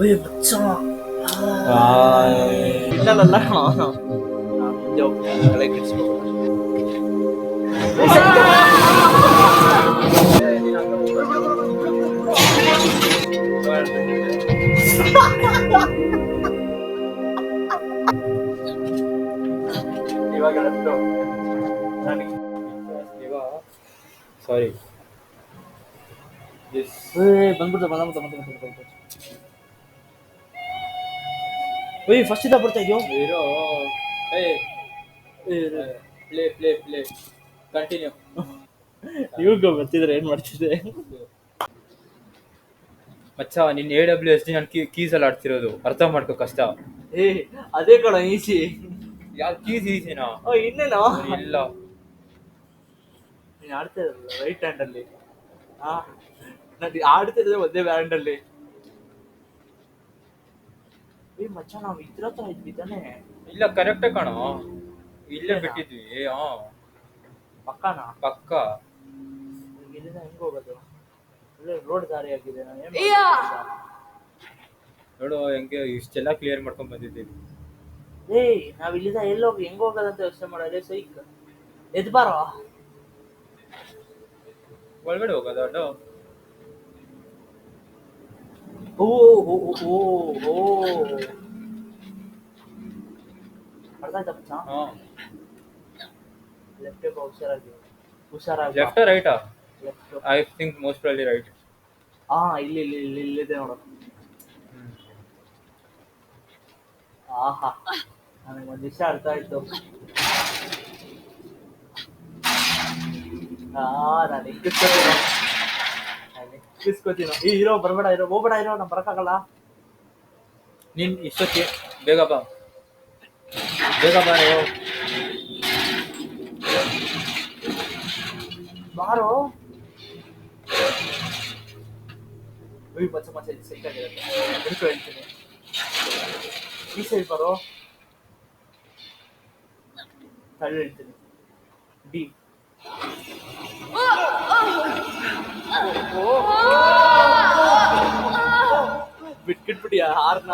ಓಯ್ ಬಚ್ಚ ಇಲ್ಲಲ್ಲ ನಾನು ಮುಂದೆ ಹೋಗ್ತೀನಿ ತಲೆ ಕೆಡಿಸ್ಕೋಬೇಡ. ಇವಾಗ ನನಗೆ ಸಾರಿ ಬಂದ್ಬಿಡ್ತು. ಓಯ್ ಫಸ್ಟ್ ಇದ್ದ ಬರ್ತಾ ಇದೆಯೋ hero play play play continue. ಇವಾಗ ಬರ್ತಿದ್ರೆ ಏನ್ ಮಾಡ್ತಿದ್ದೆ? ಮಚ್ಚ ನಿನ್ AWSD ನಾನು ಕೀಸ್ ಅಲ್ಲಿ ಆಡ್ತಿರೋದು, ಅರ್ಥ ಮಾಡ್ಕೋ ಕಷ್ಟ. ಏ ಅದೇ ಕಣ ಈಸಿ. ಯಾವ ಕೀಸ್ ಈಸಿನಾ? ಇನ್ನೇನೋ ಇಲ್ಲ ನೀನ್ ಆಡ್ತಾ ಇರಲ್ಲ ರೈಟ್ ಹ್ಯಾಂಡ್ ಅಲ್ಲಿ. ನಾನು ಆಡ್ತಿರೋದೇ ಒಂದೇ ಹ್ಯಾಂಡ್ ಅಲ್ಲಿ. ಏ ಮಚ್ಚ ನಾವ್ ಇದ್ರ ಹತ್ರ ಇದ್ವಿ ತಾನೆ? ಇಲ್ಲ ಕರೆಕ್ಟೇ ಕಣೋ, ಇಲ್ಲೇ ಬಿಟ್ಟಿದ್ವಿ. ಪಕ್ಕನ ಪಕ್ಕ. ಇಲ್ಲಿಂದ ಹೆಂಗ್ ಹೋಗೋದು? ಒಳ್ಳೆ ರೋಡ್ ದಾರಿ ಆಗಿದೆ. ನಾನು ಏನ್ ನೋಡು ಹೆಂಗೆ ಇಷ್ಟೆಲ್ಲ ಕ್ಲಿಯರ್ ಮಾಡ್ಕೊಂಡ್ ಬಂದಿದ್ದೀವಿ. ಏಯ್ ನಾವ್ ಇಲ್ಲಿಂದ ಎಲ್ಲೋಗಿ ಹೆಂಗ್ ಹೋಗೋದಂತ ಯೋಚನೆ ಮಾಡೋದೇ ಸೈಕ್. ಎದ್ ಬಾರೋ ಒಳಗಡೆ ಹೋಗೋದ ಅಡ್ಡು. ಓ ಓ ಓ ಓ ಅರ್ಥ ಆಯ್ತಾ ಮಚ್ಚ? ಲೆಫ್ಟ್ ಹುಷಾರಾಗಿ. ಲೆಫ್ಟ್ ರೈಟಾ? Left. I think most probably right. ಇಲ್ಲಿದೆ ನೋಡು. ಆಹಾ ನನಗೆ ಒಂದ್ ವಿಷಯ ಅರ್ಥ ಆಯ್ತು. ನಾನು ಎಕ್ಕಿಸ್ಕೋತೀನೋ. ಈ ಹೀರೋ ಬರ್ಬೇಡ, ಹೋಗ್ಬೇಡ ಇರೋ, ನಮ್ ಬರಕ್ಕಾಗಲ್ಲ. ನೀನ್ ಇಷ್ಟೊತ್ತಿ ಬೇಗ ಬಾ, ಬೇಗ ಬಾರೋ. ಬಾರೋ ಮಚ್ಚ ಇದು ಸೆಟ್ ಆಗಿರುತ್ತೆ. ಹೇಳ್ತೀನಿ ಈ ಸೈಡ್ ಬರೋ, ತಳ್ಳಿ ಹೇಳ್ತೀನಿ. ಡಿ ಬಿಟ್ಕಿಟ್ಬಿಟ್ಟಿಯ ಹಾರ್ನ?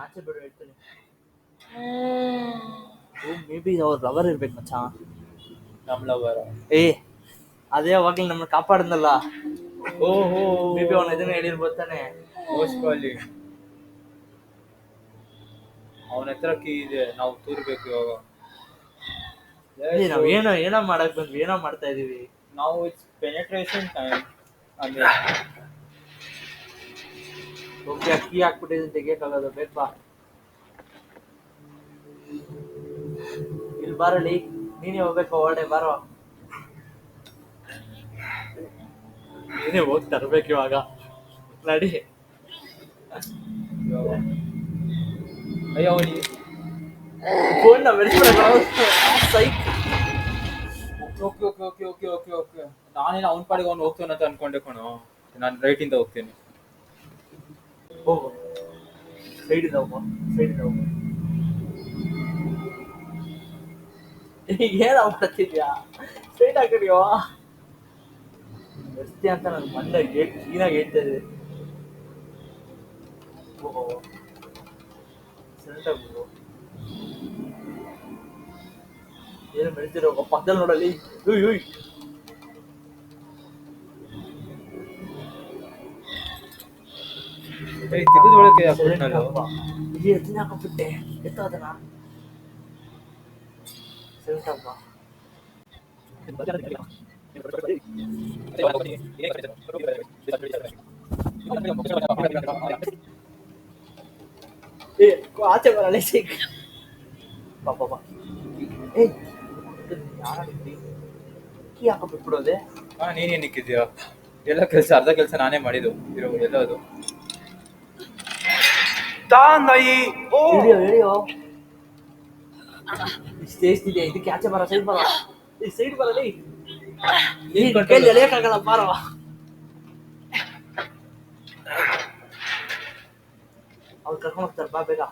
ಆಚೆ ಬಿಡು ಹೇಳ್ತೀನಿ. ಮೇ ಬಿ ಅವ್ರ ಲವರ್ ಇರ್ಬೇಕು ಮಚ್ಚ. ನಮ್ ಲವರ್? ಅದೇ ಅವಾಗ್ಲೂ ನಮ್ಮನ್ನ ಕಾಪಾಡಿದ್ನಲ್ಲ. ಓಹೋ ಮೇ ಬಿ ಅವನ ಇದನ್ನ ಹೇಳಿರ್ಬೋದು ತಾನೆ. ಮೋಸ್ಟ್ಲಿ ಅವನ ಹತ್ರ ಕೀ ಇದೆ, ನಾವು ತೂರ್ಬೇಕು ಇವಾಗ. ನಾವ್ ಏನೋ ಮಾಡಕ್ ಬಂದ್ವಿ, ಏನೋ ಮಾಡ್ತಾ ಇದೀವಿ ನಾವು. It's penetration time. ಅಂದ್ರೆ ಓಕೆ ಕೀ ಹಾಕ್ಬಿಟ್ಟಿದ್ದೀನಿ, ತೆಗಿಯಕ್ಕಾಗದು. ಬೇಕಾ ಇಲ್ಲಿ ಬಾರಲಿ, ನೀನೇ ಹೋಗ್ಬೇಕು. ಹೊರಡೆ ಬಾರೋ, ನೀನೇ ಹೋಗಿ ತರ್ಬೇಕು ಇವಾಗ. ನಡಿ. ಅಯ್ಯೋ ಫೋನ್ ಸೈಕ್. ಓಕೆ. ನಾನೇನು ಅವನ ಪಾಡಿಗೆ ಅವ್ನು ಹೋಗ್ತಾನೆ ಅಂತ ಅನ್ಕೊಂಡೆ ಕಣೋ. ನಾನು ರೈಟ್ ಇಂದ ಹೋಗ್ತೀನಿ. ಹೋಗು, ಸೈಡಿಂದ ಹೋಗು. ಏನ ಮಾಡ್ತಿದ್ಯಾ? ಸ್ಟ್ರೈಟ್ ಹಾಕಿದ್ಯೋ ರಸ್ತೆ ಅಂತ ನನ್ ಮಂಡ ಕ್ಲೀನಾಗಿ ಹೇಳ್ತಾ ಇದೆ. ಏನು ಬೆಳಿತಿರೋ ಪಕ್ಕದಲ್ಲಿ ನೋಡಲಿ. ತೆಗೆದುಕೊಳ್ಳಕ್ಕೆ ಎತ್ತಿನ ಹಾಕೊಂಡ್ಬಿಟ್ಟೆ. ಎತ್ತೋದನ ಸೆಂಟಪ್ಪ. ಆಚೆ ಬರಲ್ಲ ಸಿಕ್ ಪಾಪ. ಕೀ ಹಾಕೊಂಡ್ಬಿಟ್ಬಿಡೋದೆ. ನೀನೇನ್ ನಿಕ್ಕಿದ್ಯಾ? ಎಲ್ಲ ಕೆಲಸ, ಅರ್ಧ ಕೆಲಸ ನಾನೇ ಮಾಡಿದ್ದು ಇರೋ. ಎಲ್ಲದು ಹಿಡಿಯೋ ಹಿಡಿಯೋ ಇಷ್ಟೇಷ್ಟಿದೆ ಇದಕ್ಕೆ ಆಚೆ ಬರ ಸೈಡ್ ಬರ ಈ ಸೈಡ್ ಬರಲಿ ಈ ಕೈಲಿ ಎಳೆಯಕ್ಕಾಗಲ್ಲ ಬಾರೋ ಅವ್ರು ಕರ್ಕೊಂಡು ಹೋಗ್ತಾರೆ ಬಾ ಬೇಗ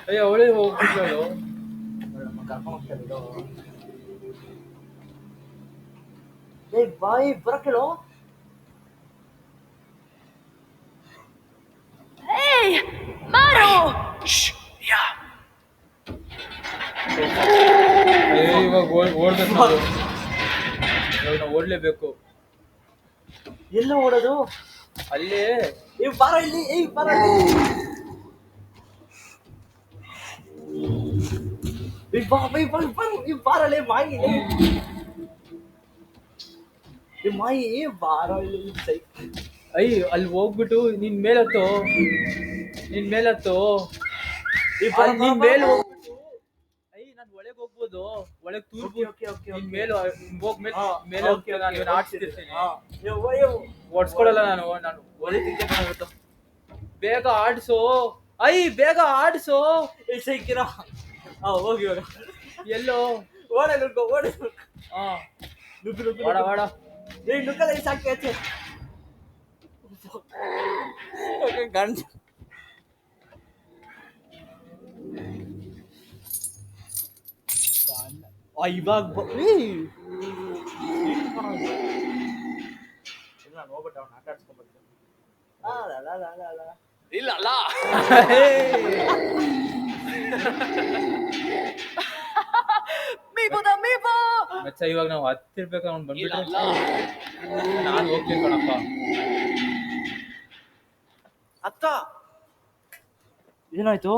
ಅಯ್ಯೋ ಅವಳೇ ಹೋಗ್ಬಿಟ್ಲೋ ಕರ್ಕೊಂಡು ಹೋಗ್ತಾರೆ ಏ ಬಾಯ್ ಬರಕ್ಕೇಳೋ Hey, Maru! ಇವಾಗ ಓಡ್ಬೇಕು ನಾವು ಓಡ್ಲೇಬೇಕು ಎಲ್ಲ ಓಡೋದು ಅಲ್ಲೇ ಏ ಬಾರ ಇಲ್ಲಿ ಏ ಬಾರ ಇಲ್ಲಿ ಈ ಬಾರಲೇ ಮಾಯಿ ಈ ಮಾಯಿ ಬಾರ ಇಲ್ಲಿ ಅಯ್ಯ ಅಲ್ಲಿ ಹೋಗ್ಬಿಟ್ಟು ನಿನ್ ಮೇಲತ್ತು ನಿನ್ ಮೇಲತ್ತು ನಿನ್ ಮೇಲೆ ಹೋಗ್ಬಿಟ್ಟು ಅಯ್ಯ ನಾನು ಒಳಗೆ ಹೋಗ್ಬೋದು ಒಳಗೆ ತೂರ್ಬೋದು ನಿನ್ ಮೇಲೆ ಮೇಲೆ ಹೋಗ್ತೀನಿ ನಾನು ಇವನ್ನ ಆಡ್ಸ್ತಿರ್ತೀನಿ ಓಡಿಸ್ಕೊಡಲ್ಲ ನಾನು ಒಳ್ಳೆ ತಿಂಕೆ ಬಂದ್ಬಿಟ್ಟು ಬೇಗ ಆಡ್ಸು ಅಯ್ಯ ಬೇಗ ಆಡ್ಸು ಸೈಕಿರ ಹೋಗಿ ಇವಾಗ ಎಲ್ಲೋ ಓಡ ನುಗ್ಗೋ ಓಡ ಹಾ ನುಗ್ಗು ನುಗ್ಗು ವಾಡ ವಾಡ ಏ ನುಗ್ಗಲ್ಲ ಸಾಕಿ ಆಚೆ ಗಂಡ ಇವಾಗ ನಾನು ಹೋಗ್ಬಿಟ್ಟು ಅವ್ನ ಆಟ ಆಡ್ಸ್ಕೊಂಡ್ಬರ್ತೀನಿ ಇಲ್ಲ ಅಲ್ಲ Mibo! ಮಚ್ಚ ಇವಾಗ ನಾವು ಹತ್ತಿರ್ಬೇಕು ಅವ್ನು ಬಂದ್ಬಿಟ್ರೆ ನಾನು ಹೋಗ್ತೀನಿ ಕಣಪ್ಪ ಅಕ್ಕ ಏನಾಯ್ತು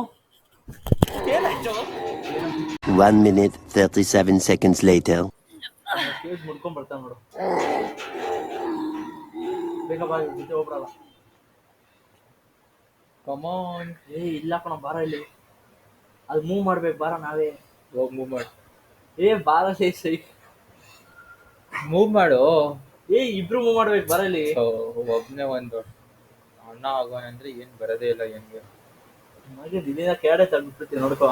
1 minute 37 seconds later. ಕೇಸ್ ಮುಡ್ಕೊಂಡ್ ಬರ್ತಾನೆ ನೋಡು ಬೇಗ ಬಾ ಜೊತೆ ಹೋಗ್ಬಿಡಲ್ಲ ಕಮಾನ್ ಏ ಇಲ್ಲ ಕಣ ಬಾರ ಇಲ್ಲಿ ಅದು ಮೂವ್ ಮಾಡ್ಬೇಕು ಬಾರ ನಾವೇ ಹೋಗಿ ಮೂವ್ ಮಾಡು ಏ ಬಾರ ಸೈ ಮೂವ್ ಮಾಡು ಏ ಇಬ್ರು ಮೂವ್ ಮಾಡ್ಬೇಕು ಬಾರ ಇಲ್ಲಿ ಒಬ್ನೇ ಒಂದು ಅಣ್ಣ ಆಗೋಣ ಅಂದ್ರೆ ಏನ್ ಬರೋದೇ ಇಲ್ಲ ಹೆಂಗೆ ಹಾಗೆ ದಿನ ಕೇಡೆ ತಗ್ಬಿಡ್ತೀನಿ ನೋಡ್ಕೋ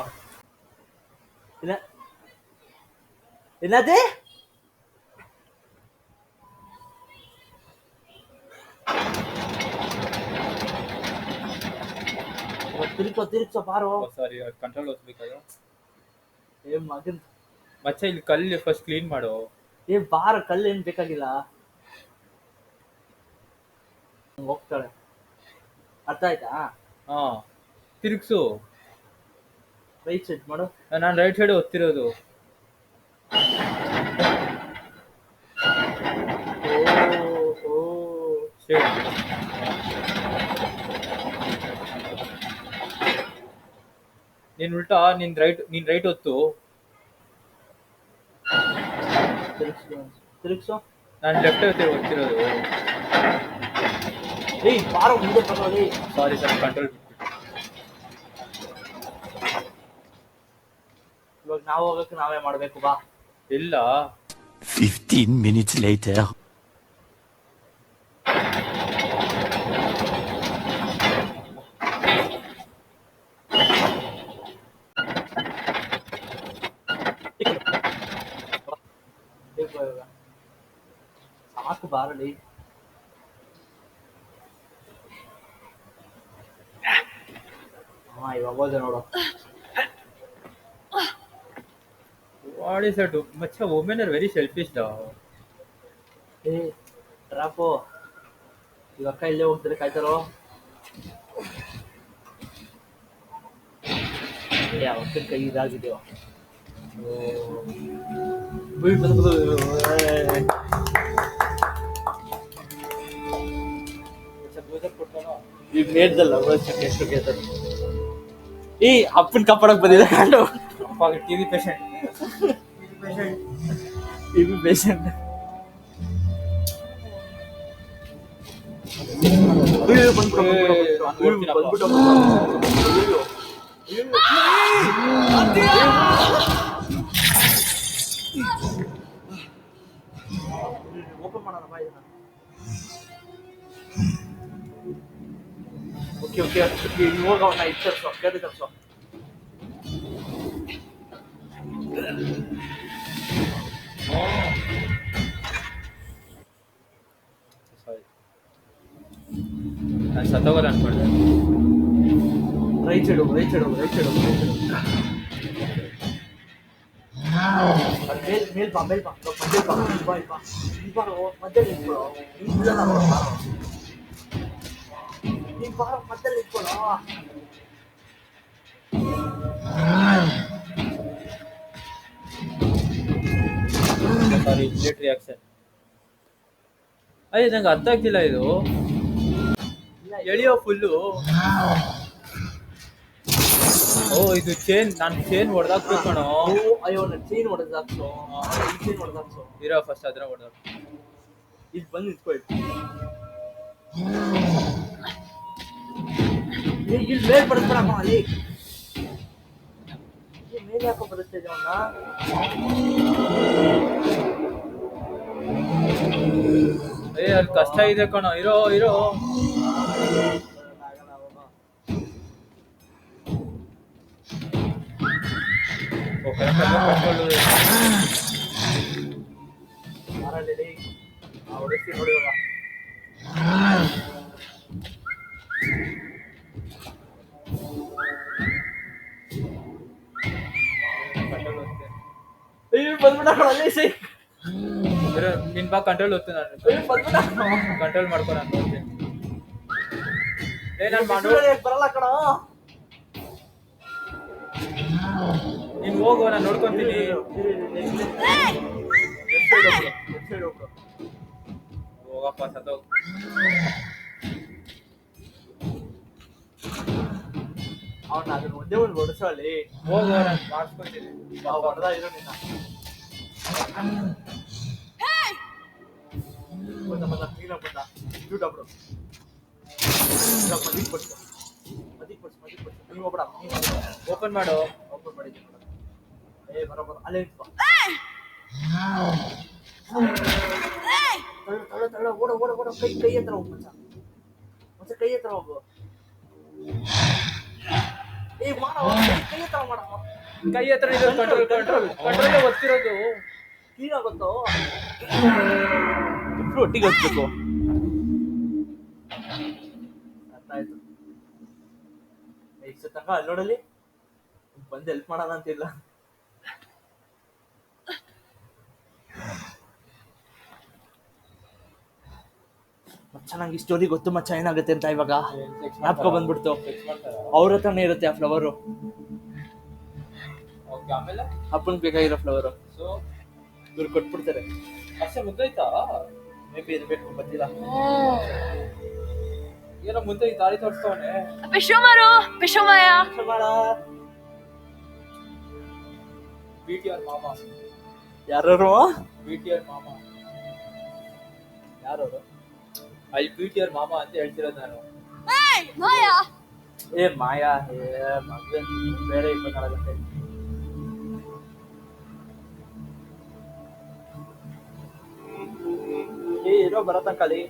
ಏನದೇ ತಿರುಗ್ಸೋ ಬಾರೋ ಸಾರಿ ಕಂಟ್ರೋಲ್ ಓದ್ಬೇಕಾದ್ರೆ ಏ ಮಗನ್ ಮಚ್ಚ ಇಲ್ಲಿ ಕಲ್ಲು ಫಸ್ಟ್ ಕ್ಲೀನ್ ಮಾಡು ಏ ಬಾರ ಕಲ್ಲು ಏನ್ ಬೇಕಾಗಿಲ್ಲ ಹೋಗ್ತಾಳೆ ಅರ್ಥ ಆಯ್ತಾ ಹಾ ತಿರುಗ್ಸು ರೈಟ್ ಸೈಡ್ ಮಾಡು ನಾನು ರೈಟ್ ಸೈಡ್ ಓದ್ತಿರೋದು ನೀನ್ ಉಲ್ಟಾ ನಿನ್ ರೈಟ್ ಹೊತ್ತು ತಿರುಗ್ಸು ನಾನು ಲೆಫ್ಟ್ ಓದ್ತಿರೋದು ಏಯ್ ಬಾರೋ ಮುಂದೆ ಬರೋದಿ ಸಾರಿ ಸರ್ ಕಂಟ್ರೋಲ್ ಇವಾಗ ನಾವು ಹೋಗಕ್ಕೆ ನಾವೇ ಮಾಡ್ಬೇಕು ಬಾ ಇಲ್ಲ 15 minutes later. ಸಾಕು ಬಾರಲಿ ಹಾ ಇವಾಗ ಹೋದೆ ನೋಡು What is that? Macha, women are very selfish now. ಏ ರಾಪು ಈಗ ಅಕ್ಕ ಇಲ್ಲೇ ಹೋಗ್ತಾರೆ ಕಾಯ್ತಾರೋ ಏ ಅವತ್ತಿನ ಕೈ ಇದಾಗಿದೆಯೋ ಈಗ ಮೇಡ್ದಲ್ಲ ಎಷ್ಟು ಕೇಳ್ತಾರೆ ಈ ಅಪ್ಪನ ಕಪ್ಪಡಕ್ ಬಂದಿದೆ ಕಂಡು TV patient TV patient open ಮಾಡೋಣ ಬಾ ಇದನ್ನ. ಓಕೆ ಓಕೆ ಇವಾಗ ಅವನ್ನ ಇದು ತರಿಸೋ ಗದೆ ತರಿಸೋ. ನಾನು ಸತ್ತೋಗಲ್ಲ ಅನ್ಕೊಂಡೆ. ರೈಟ್ ಸೈಡ್ ಹೋಗು ರೈಟ್ ಸೈಡ್ ಹೋಗು ರೈಟ್ ಸೈಡ್ ಹೋಗು ರೈಟ್ ಸೈಡ್ ಹೋಗು. ಮೇಲ್ ಬಾ ಮೇಲ್ ಬಾ ಮಧ್ಯೆ ಬಾ ಇಲ್ಲಿ ಬಾ ಇಲ್ಲಿ ಬಾ ಇಲ್ಲಿ ಬಾರೋ ಮಧ್ಯೆ ನಿಂತ್ಕೊಳ್ಳೋ. ನೀನ್ ಬಾರೋ ಮಧ್ಯೆ ನಿಂತ್ಕೊಳ್ಳೋ. ಸಾರಿ ಇಮಿಡಿಯೇಟ್ ರಿಯಾಕ್ಷನ್. ಅಯ್ಯ ನಂಗೆ ಅರ್ಥ ಆಗ್ತಿಲ್ಲ ಇದು ಎಳಿಯೋ ಫುಲ್ಲು. ಓ ಇದು ಚೇನ್, ನಾನು ಚೇನ್ ಹೊಡೆದಾಕ್ಬೇಕು ಕಣೋ. ಅಯ್ಯೋ ನನ್ನ ಚೈನ್ ಹೊಡೆದಾಕ್ಸೋ, ಚೈನ್ ಹೊಡೆದಾಕ್ಸೋ. ಇರೋ ಫಸ್ಟ್ ಅದ್ರ ಹೊಡೆದಾಕ್. ಇಲ್ಲಿ ಬಂದು ನಿಂತ್ಕೊಳ್ಳಿ. ಇಲ್ಲಿ ಮೇಲ್ ಬಡಿಸ್ಬೇಡಮ್ಮ ಅಲ್ಲಿ. ಮೇಲೆ ಯಾಕೋ ಬಡಿಸ್ತಾ ಇದೆ ಅವನ್ನ. ಏ ಅಲ್ಲಿ ಕಷ್ಟ ಇದೆ ಕಣೋ. ಇರೋ ಇರೋ ಹೊಡಿಸ್ತೀನಿ ನೋಡಿ ಇವಾಗ. ಬಂದ್ಬಿಟ್ಟ ಅಲ್ಲಿ ಸೈ. ನಿನ್ ಬಾ ಕಂಟ್ರೋಲ್ ಹೋಗ್ತೀನಿ ನಾನು. ಕಂಟ್ರೋಲ್ ಮಾಡ್ಕೊ ನಾನು ನೋಡ್ತೀನಿ. ಏ ನಾನು ಬರಲ್ಲ ಕಣ. ನೀನ್ ಹೋಗು ನಾನು ನೋಡ್ಕೊಂತೀನಿ. ಹೋಗಪ್ಪ ಸತ್ತೋಗ್. ಅವನ ಅದ್ರ ಮುಂದೆ ಒಂದು ಹೊಡೆಸೋ ಅಲ್ಲಿ. ಹೋಗು ನಾನು ಮಾಡಿಸ್ಕೊತೀನಿ. ಹೊಡೆದ ಇರೋ ನಿನ್ನ ಬಂದ ಬಂದ ಕ್ಲೀನಾಗಿ ಬಂದ. ಡ್ಯೂಟ್ ಅಬ್ರು ಮದಿಕ್ ಪಡ್ಸು ಮದಿಕ್ ಪಡ್ಸು ಮದಿಕ್ ಪಡ್ಸು. ನೀವು ಒಬ್ಬಡ ಓಪನ್ ಮಾಡು. ಓಪನ್ ಮಾಡಿದ್ದೀನಿ ಮೇಡಮ್. ಏ ಬರೋಬರ ಅಲ್ಲೇ ನಿಂತ್ಕೊ. ತಳ್ಳ ತಳ್ಳ ಓಡ ಓಡ ಓಡ. ಕೈ ಕೈ ಹತ್ರ ಹೋಗು ಮಚ್ಚ ಮಚ್ಚ ಕೈ ಹತ್ರ ಹೋಗು. ಏ ಮಾಡೋ ಕೈ ಹತ್ರ ಮಾಡೋ. ಕೈ ಹತ್ರ ಇದೆ ಕಂಟ್ರೋಲ್ ಕಂಟ್ರೋಲ್ ಕಂಟ್ರೋಲ್ ಒತ್ತಿರೋದು. ಕ್ಲೀನ್ ಆಗುತ್ತೋ. ಇಬ್ರು ಒಟ್ಟಿಗೆ ಹಚ್ಬೇಕು. ಅರ್ಥ ಆಯ್ತು. ಇಷ್ಟ ತನಕ ಅಲ್ಲಿ ನೋಡಲಿ ಬಂದು ಹೆಲ್ಪ್ ಮಾಡೋಣ ಅಂತಿಲ್ಲ. ಮಚ್ಚ ನಂಗೆ ಈ ಸ್ಟೋರಿ ಗೊತ್ತು ಮಚ್ಚ ಏನಾಗುತ್ತೆ ಅಂತ. ಇವಾಗ ಜ್ಞಾಪಕ ಬಂದ್ಬಿಡ್ತು. ಅವ್ರ ಹತ್ರನೇ ಇರುತ್ತೆ ಆ ಫ್ಲವರು. ಆಮೇಲೆ ಅಪ್ಪನಿಗೆ ಬೇಕಾಗಿರೋ ಫ್ಲವರು. ಸೊ ಇವ್ರು ಕೊಟ್ಬಿಡ್ತಾರೆ. ಅಷ್ಟೇ ಮುಗ್ದೋಯ್ತಾ? ಮೇ ಬಿ ಇರಬೇಕು ಗೊತ್ತಿಲ್ಲ. ಏನೋ ಮುಂದೆ ಈ ದಾರಿ ತೋರಿಸ್ತವನೆ. Bishomaru, Bishomaya. BTR ಮಾಮ. ಯಾರು BTR ಮಾಮ ಯಾರವರು? ಅಲ್ಲಿ BTR ಮಾಮ ಅಂತ ಹೇಳ್ತಿರೋದು ನಾನು. Hey, Maya. ಏ ಮಾಯಾ ಮದ್ವೆ ಬೇರೆ 24 ಗಂಟೆ. ಏ ಇರೋ ಬರತಂಕಲಿ.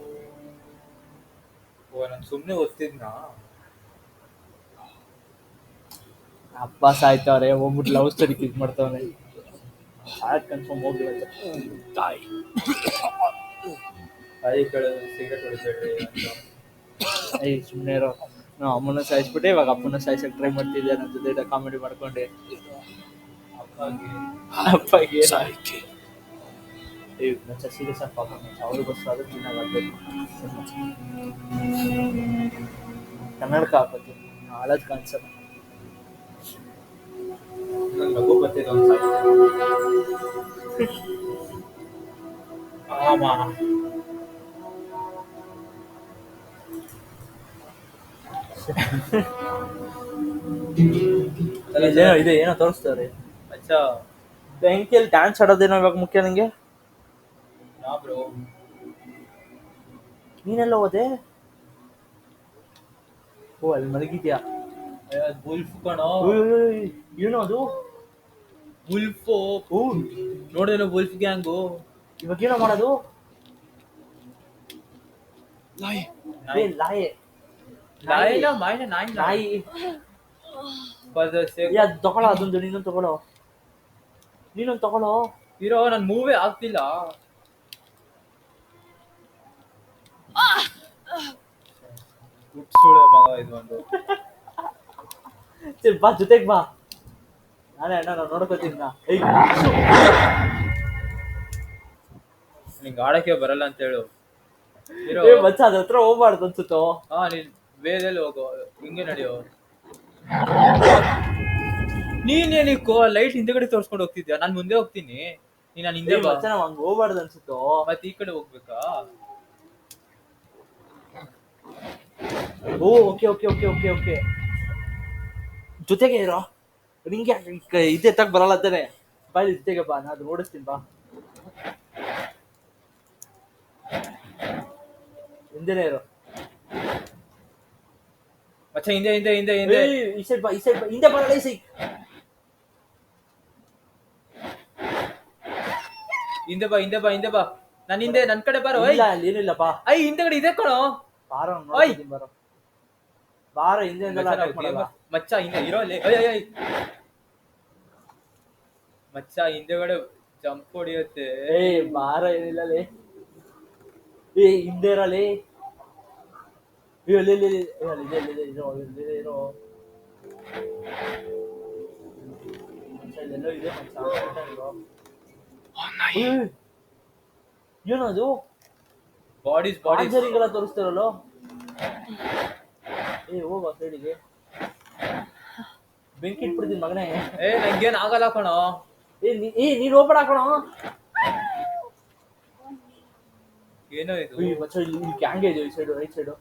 ಓ ನಾನು ಸುಮ್ಮನೆ ಓದ್ತಿದ್ನ. ಅಪ್ಪ ಸಾಯ್ತವ್ರೆ ಹೋಗ್ಬಿಟ್ಟು ಲವ್ ಸ್ಟೋರಿ ಕ್ಲಿಕ್ ಮಾಡ್ತವನೆ. ಸಾಯ್ ಕನ್ಫರ್ಮ್ ಹೋಗ್ಲಿಲ್ಲ. ತಾಯಿ ತಾಯಿ ಕಡೆ ಸಿಗರೇಟ್ ಹೊಡಿಬೇಡ್ರಿ ಅಂತ. ಏಯ್ ಸುಮ್ಮನೆ ಇರೋ. ನಾವು ಅಮ್ಮನ ಸಾಯಿಸ್ಬಿಟ್ಟೆ ಇವಾಗ ಅಪ್ಪನ ಸಾಯಿಸಕ್ಕೆ ಟ್ರೈ ಮಾಡ್ತಿದ್ದೆ. ನನ್ನ ಜೊತೆ ಕಾಮಿಡಿ ಮಾಡ್ಕೊಂಡೆ. ಅಪ್ಪಗೆ ಏ ಮಚ್ಚ ಸೀರಿಯಸ್ ಆಗಿ ಪಾಪ ಮಚ್ಚ ಅವ್ರಿಗೋಸ್ಕರ ಚೆನ್ನಾಗಾಗಬೇಕು. ಕನ್ನಡಕ ಹಾಕೋದು ಹಳದ್ ಕಾಣಿಸಲ್ಲ. ನಗು ಬರ್ತಿದ್ದ ಒಂದು ಇದೆ ಏನೋ ತೋರಿಸ್ತಾರೆ. ಅಚ್ಚಾ ಬೆಂಕಿಯಲ್ಲಿ ಡ್ಯಾನ್ಸ್ ಆಡೋದೇನೋ ಇವಾಗ ಮುಖ್ಯ ನಿಂಗೆ. ನಾ ಬ್ರೋ ನೀನೆಲ್ಲ ಹೋದೆ? ಓ ಅಲ್ಲಿ ಮಲಗಿದ್ಯಾ? ವುಲ್ಫ್ ಕಣೋ. ಏನು ಅದು? ವುಲ್ಫ್ ನೋಡೇನೋ ವುಲ್ಫ್ ಗ್ಯಾಂಗು. ಇವಾಗ ಏನೋ ಮಾಡೋದು? ನಾಯಿ ನಾಯಿ ಇಲ್ಲ ಮಾಯಿನ ನಾಯಿ ನಾಯಿ For the sake ಅದು ತಗೊಳ್ಳೋ, ಅದೊಂದು ನೀನೊಂದು ತಗೊಳ್ಳೋ. ಇರೋ ನನ್ ಮೂವೇ ಆಗ್ತಿಲ್ಲ. ಸುಳ್ಳೆ ಮಗ ಇದು ಒಂದು. ಸರಿ ಬಾ, ಜೊತೆಗೆ ಬಾ. ನಾನೇ ಅಣ್ಣ, ನಾನು ನೋಡ್ಕೋತೀನಿ ನಾ. ನಿಂಗೆ ಆಡಕ್ಕೆ ಬರಲ್ಲ ಅಂತ ಹೇಳು. ಇರೋ ಮಚ್ಚ ಅದ್ರ ಹತ್ರ ಹೋಗ್ಬಾರ್ದು ಅನ್ಸುತ್ತೋ. ಹಾ, ನೀನ್ ವೇದಲ್ಲಿ ಹೋಗು, ಹಿಂಗೆ ನಡೆಯೋ. ನೀನೇನಿಕ್ಕೋ ಲೈಟ್ ಹಿಂದೆಗಡೆ ತೋರ್ಸ್ಕೊಂಡು ಹೋಗ್ತಿದ್ಯಾ? ನಾನ್ ಮುಂದೆ ಹೋಗ್ತೀನಿ, ನೀನ್ ನಾನು ಹಿಂದೆ ಬಾ. ಮಚ್ಚ ನಾವ್ ಹಂಗ್ ಹೋಗ್ಬಾರ್ದು ಅನ್ಸುತ್ತೋ. ಮತ್ತೆ ಈ ಕಡೆ ಹೋಗ್ಬೇಕಾ? ಓ okay okay okay okay okay ಜೊತೆಗೆ ಇರೋ. ನಿಂಗೆ ಇದೆ ತಗ ಬರಲ್ಲ ಅಂತಾನೆ. ಬಾಯ್ ಜೊತೆಗೆ ಬಾ, ನಾ ಅದು ಓಡಿಸ್ತೀನಿ ಬಾ. ಹಿಂದೆನೇ ಇರೋ. ಮಚ್ಚ ಹಿಂದೆ ಹಿಂದೆ ಹಿಂದೆ ಹಿಂದೆ ಈ ಸೈಡ್ ಬಾ, ಈ ಸೈಡ್ ಬಾ. ಹಿಂದೆ ಬರಲ್ಲ, ಈ ಸೈಡ್. ಹಿಂದೆ ಬಾ ಹಿಂದೆ ಬಾ ಹಿಂದೆ ಬಾ. ನನ್ ಹಿಂದೆ, ನನ್ ಕಡೆ ಬಾರೋ. ಇಲ್ಲ, ಅಲ್ಲಿ ಏನಿಲ್ಲ ಬಾ. ಹಿಂದೆಗಡೆ ಇದೆ ಕಣೋ. ಬಾರೋ, ನೋಡ್ತೀನಿ ಬಾರೋ. ಬಾರೋ, ಹಿಂದೆ ಅಟ್ಯಾಕ್ ಮಾಡಲ್ಲ. ಮಚ್ಚ ಹಿಂದೆ ಇರೋ ಅಲ್ಲಿ. ಮಚ್ಚ ಹಿಂದೆಗಡೆ ಜಂಪ್ ಹೊಡಿಯುತ್ತೆ. ಬಾರ, ಏನಿಲ್ಲ ಲೇ. ಹಿಂದೆ ಇರಲಿ. ಇರೋ ಎಲ್ಲೋ ಇದೆ ಮಚ್ಚ. ಏನದು ಬಾಡೀಸ್ ಎಲ್ಲ ತೋರಿಸ್ತಾರಲ್ಲೋ. ಹೋಗ ಸೈಡಿಗೆ. ಬೆಂಕಿ ಇಟ್ಬಿಡ್ತೀನಿ ಮಗನೇ. ನಂಗೇನ್ ಆಗಲ್ಲ ಕಣೋ. ನೀನ್ ಹೋಗ್ಬೇಡ ಕಣೋ. ಏನೋ ಇದು ಮಚ್ಚ, ಇಲ್ಲಿ ಗ್ಯಾಂಗ್ ಇದೆ ಈ ಸೈಡು, ರೈಟ್ ಸೈಡು.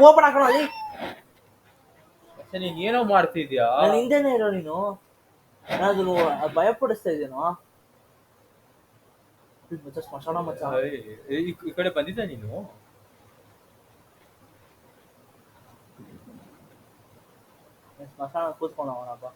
ಹೋಗ್ಬೇಡ ಕಣೋ ಅಲ್ಲಿ. ನೀನ್ ಏನೋ ಮಾಡ್ತಿದ್ಯಾ? ನಾನು ಹಿಂದೆನೇ ಇರೋ ನೀನು. ನಾನು ಅದನ್ನು ಭಯ ಪಡಿಸ್ತಾ ಇದ್ದೇನೋ. ಮಚ್ಚ ಸ್ಮಶಾನ ಮಚ್ಚ. ಈ ಕಡೆ ಬಂದಿದ್ದ ನೀನು? ಸ್ಮಶಾನ ಕೂತ್ಕೊಂಡವನಪ್ಪ.